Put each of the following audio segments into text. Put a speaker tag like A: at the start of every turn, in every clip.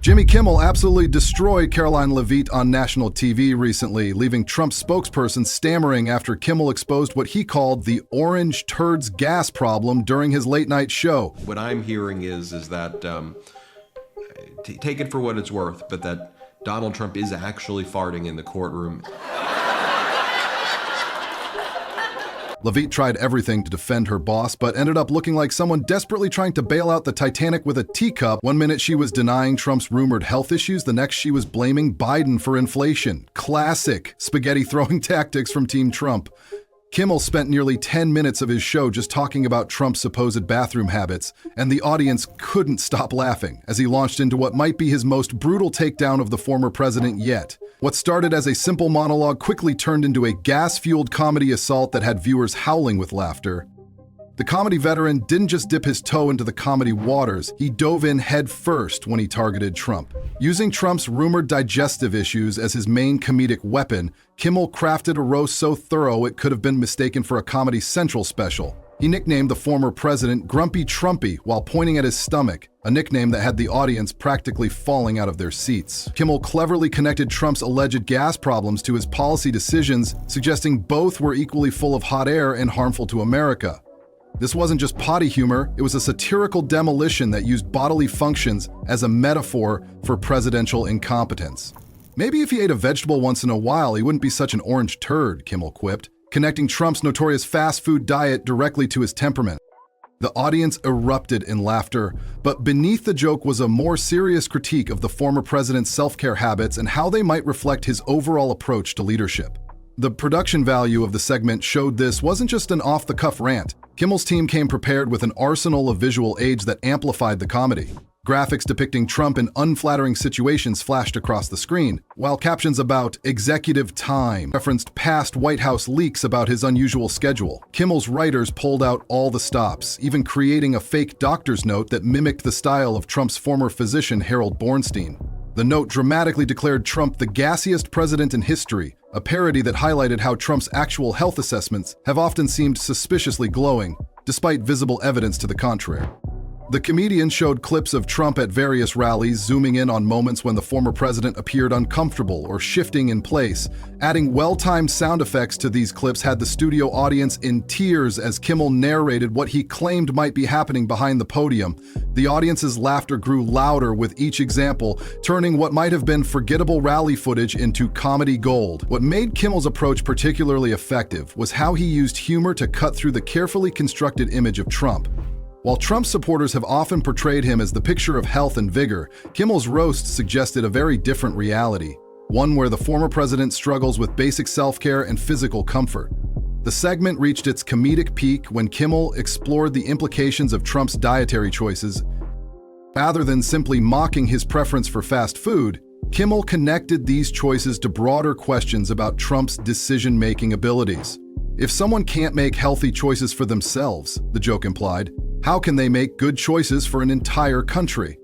A: Jimmy Kimmel absolutely destroyed Karoline Leavitt on national TV recently, leaving Trump's spokesperson stammering after Kimmel exposed what he called the orange turds gas problem during his late-night show.
B: What I'm hearing is that, take it for what it's worth, but that Donald Trump is actually farting in the courtroom.
A: Leavitt tried everything to defend her boss, but ended up looking like someone desperately trying to bail out the Titanic with a teacup. One minute she was denying Trump's rumored health issues, the next she was blaming Biden for inflation. Classic spaghetti-throwing tactics from Team Trump. Kimmel spent nearly 10 minutes of his show just talking about Trump's supposed bathroom habits, and the audience couldn't stop laughing as he launched into what might be his most brutal takedown of the former president yet. What started as a simple monologue quickly turned into a gas-fueled comedy assault that had viewers howling with laughter. The comedy veteran didn't just dip his toe into the comedy waters, he dove in head first when he targeted Trump. Using Trump's rumored digestive issues as his main comedic weapon, Kimmel crafted a roast so thorough it could have been mistaken for a Comedy Central special. He nicknamed the former president Grumpy Trumpy while pointing at his stomach, a nickname that had the audience practically falling out of their seats. Kimmel cleverly connected Trump's alleged gas problems to his policy decisions, suggesting both were equally full of hot air and harmful to America. This wasn't just potty humor, it was a satirical demolition that used bodily functions as a metaphor for presidential incompetence. Maybe if he ate a vegetable once in a while, he wouldn't be such an orange turd, Kimmel quipped, connecting Trump's notorious fast food diet directly to his temperament. The audience erupted in laughter, but beneath the joke was a more serious critique of the former president's self-care habits and how they might reflect his overall approach to leadership. The production value of the segment showed this wasn't just an off-the-cuff rant. Kimmel's team came prepared with an arsenal of visual aids that amplified the comedy. Graphics depicting Trump in unflattering situations flashed across the screen, while captions about executive time referenced past White House leaks about his unusual schedule. Kimmel's writers pulled out all the stops, even creating a fake doctor's note that mimicked the style of Trump's former physician Harold Bornstein. The note dramatically declared Trump the gassiest president in history, a parody that highlighted how Trump's actual health assessments have often seemed suspiciously glowing, despite visible evidence to the contrary. The comedian showed clips of Trump at various rallies, zooming in on moments when the former president appeared uncomfortable or shifting in place. Adding well-timed sound effects to these clips had the studio audience in tears as Kimmel narrated what he claimed might be happening behind the podium. The audience's laughter grew louder with each example, turning what might have been forgettable rally footage into comedy gold. What made Kimmel's approach particularly effective was how he used humor to cut through the carefully constructed image of Trump. While Trump's supporters have often portrayed him as the picture of health and vigor, Kimmel's roast suggested a very different reality, one where the former president struggles with basic self-care and physical comfort. The segment reached its comedic peak when Kimmel explored the implications of Trump's dietary choices. Rather than simply mocking his preference for fast food, Kimmel connected these choices to broader questions about Trump's decision-making abilities. If someone can't make healthy choices for themselves, the joke implied, how can they make good choices for an entire country?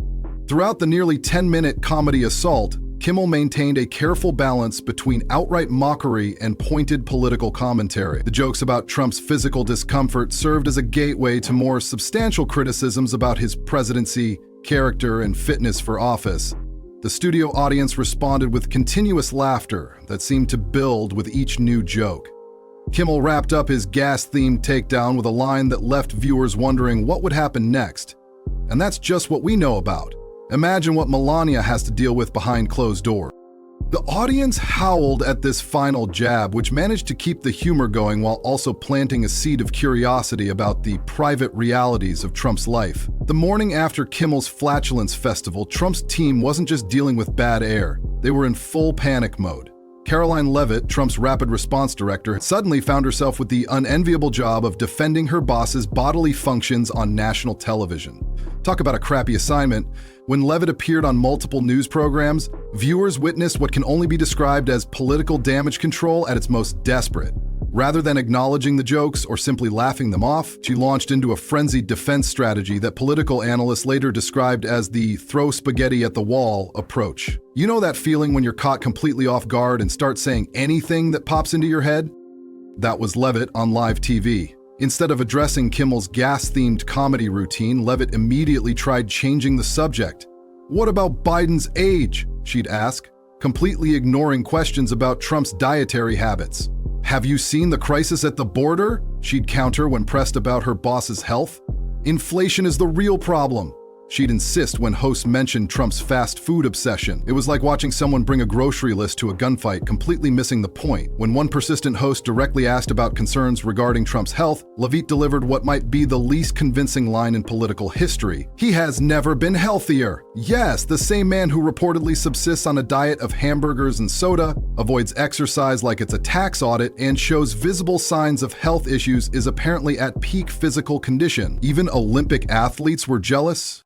A: Throughout the nearly 10-minute comedy assault, Kimmel maintained a careful balance between outright mockery and pointed political commentary. The jokes about Trump's physical discomfort served as a gateway to more substantial criticisms about his presidency, character, and fitness for office. The studio audience responded with continuous laughter that seemed to build with each new joke. Kimmel wrapped up his gas-themed takedown with a line that left viewers wondering what would happen next. And that's just what we know about. Imagine what Melania has to deal with behind closed doors. The audience howled at this final jab, which managed to keep the humor going while also planting a seed of curiosity about the private realities of Trump's life. The morning after Kimmel's Flatulence Festival, Trump's team wasn't just dealing with bad air. They were in full panic mode. Karoline Leavitt, Trump's rapid response director, suddenly found herself with the unenviable job of defending her boss's bodily functions on national television. Talk about a crappy assignment. When Levit appeared on multiple news programs, viewers witnessed what can only be described as political damage control at its most desperate. Rather than acknowledging the jokes or simply laughing them off, she launched into a frenzied defense strategy that political analysts later described as the throw spaghetti at the wall approach. You know that feeling when you're caught completely off guard and start saying anything that pops into your head? That was Levitt on live TV. Instead of addressing Kimmel's gas-themed comedy routine, Levitt immediately tried changing the subject. What about Biden's age? She'd ask, completely ignoring questions about Trump's dietary habits. Have you seen the crisis at the border? She'd counter when pressed about her boss's health. Inflation is the real problem. She'd insist when hosts mentioned Trump's fast food obsession. It was like watching someone bring a grocery list to a gunfight, completely missing the point. When one persistent host directly asked about concerns regarding Trump's health, Leavitt delivered what might be the least convincing line in political history. He has never been healthier. Yes, the same man who reportedly subsists on a diet of hamburgers and soda, avoids exercise like it's a tax audit, and shows visible signs of health issues is apparently at peak physical condition. Even Olympic athletes were jealous.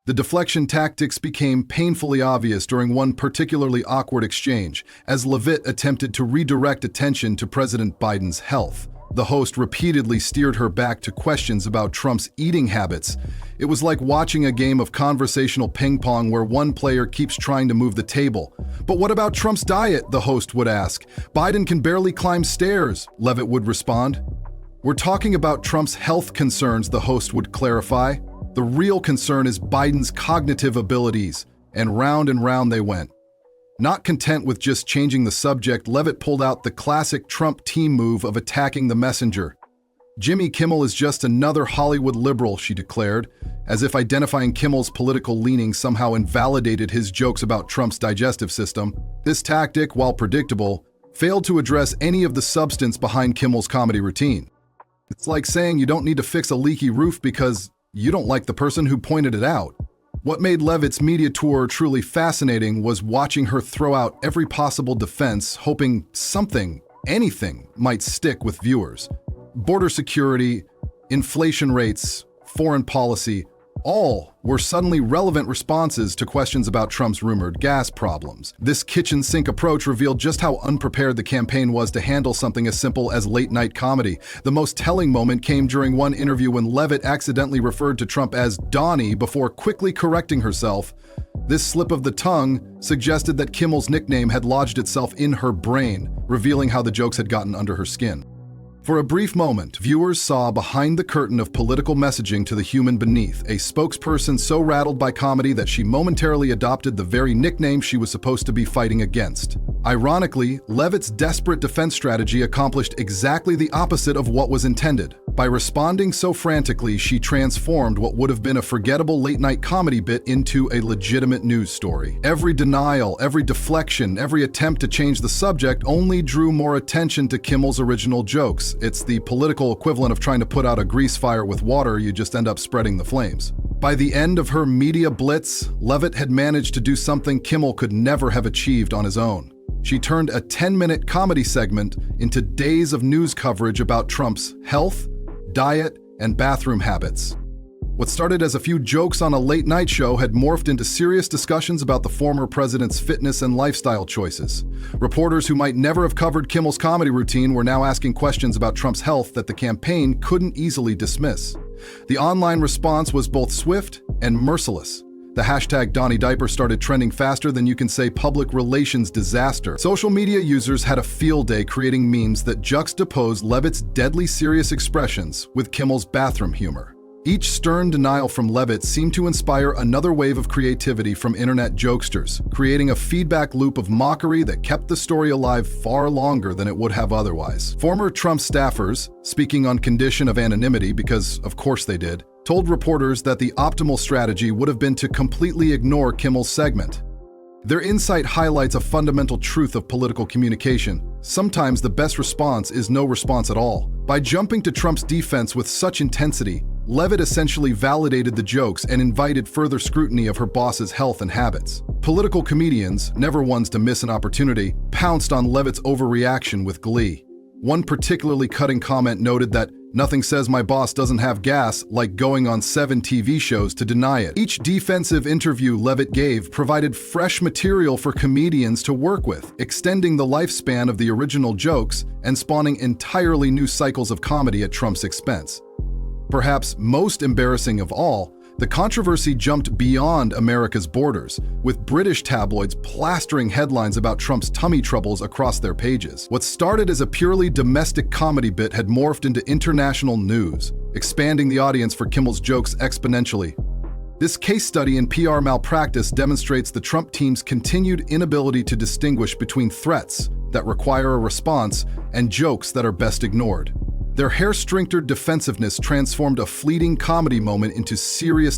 A: The deflection tactics became painfully obvious during one particularly awkward exchange, as Levitt attempted to redirect attention to President Biden's health. The host repeatedly steered her back to questions about Trump's eating habits. It was like watching a game of conversational ping pong where one player keeps trying to move the table. But what about Trump's diet? The host would ask. Biden can barely climb stairs, Levitt would respond. We're talking about Trump's health concerns, the host would clarify. The real concern is Biden's cognitive abilities, and round they went. Not content with just changing the subject, Levitt pulled out the classic Trump team move of attacking the messenger. Jimmy Kimmel is just another Hollywood liberal, she declared, as if identifying Kimmel's political leanings somehow invalidated his jokes about Trump's digestive system. This tactic, while predictable, failed to address any of the substance behind Kimmel's comedy routine. It's like saying you don't need to fix a leaky roof because you don't like the person who pointed it out. What made Levitt's media tour truly fascinating was watching her throw out every possible defense, hoping something, anything, might stick with viewers. Border security, inflation rates, foreign policy, all were suddenly relevant responses to questions about Trump's rumored gas problems. This kitchen sink approach revealed just how unprepared the campaign was to handle something as simple as late-night comedy. The most telling moment came during one interview when Levitt accidentally referred to Trump as Donnie before quickly correcting herself. This slip of the tongue suggested that Kimmel's nickname had lodged itself in her brain, revealing how the jokes had gotten under her skin. For a brief moment, viewers saw behind the curtain of political messaging to the human beneath, a spokesperson so rattled by comedy that she momentarily adopted the very nickname she was supposed to be fighting against. Ironically, Levitt's desperate defense strategy accomplished exactly the opposite of what was intended. By responding so frantically, she transformed what would have been a forgettable late-night comedy bit into a legitimate news story. Every denial, every deflection, every attempt to change the subject only drew more attention to Kimmel's original jokes. It's the political equivalent of trying to put out a grease fire with water, you just end up spreading the flames. By the end of her media blitz, Levitt had managed to do something Kimmel could never have achieved on his own. She turned a 10-minute comedy segment into days of news coverage about Trump's health, diet, and bathroom habits. What started as a few jokes on a late-night show had morphed into serious discussions about the former president's fitness and lifestyle choices. Reporters who might never have covered Kimmel's comedy routine were now asking questions about Trump's health that the campaign couldn't easily dismiss. The online response was both swift and merciless. The hashtag Donnie Diaper started trending faster than you can say public relations disaster. Social media users had a field day creating memes that juxtaposed Levitt's deadly serious expressions with Kimmel's bathroom humor. Each stern denial from Leavitt seemed to inspire another wave of creativity from internet jokesters, creating a feedback loop of mockery that kept the story alive far longer than it would have otherwise. Former Trump staffers, speaking on condition of anonymity because of course they did, told reporters that the optimal strategy would have been to completely ignore Kimmel's segment. Their insight highlights a fundamental truth of political communication. Sometimes the best response is no response at all. By jumping to Trump's defense with such intensity, Levitt essentially validated the jokes and invited further scrutiny of her boss's health and habits. Political comedians, never ones to miss an opportunity, pounced on Levitt's overreaction with glee. One particularly cutting comment noted that nothing says my boss doesn't have gas like going on 7 TV shows to deny it. Each defensive interview Levitt gave provided fresh material for comedians to work with, extending the lifespan of the original jokes and spawning entirely new cycles of comedy at Trump's expense. Perhaps most embarrassing of all, the controversy jumped beyond America's borders, with British tabloids plastering headlines about Trump's tummy troubles across their pages. What started as a purely domestic comedy bit had morphed into international news, expanding the audience for Kimmel's jokes exponentially. This case study in PR malpractice demonstrates the Trump team's continued inability to distinguish between threats that require a response and jokes that are best ignored. Their hair-strinctured defensiveness transformed a fleeting comedy moment into serious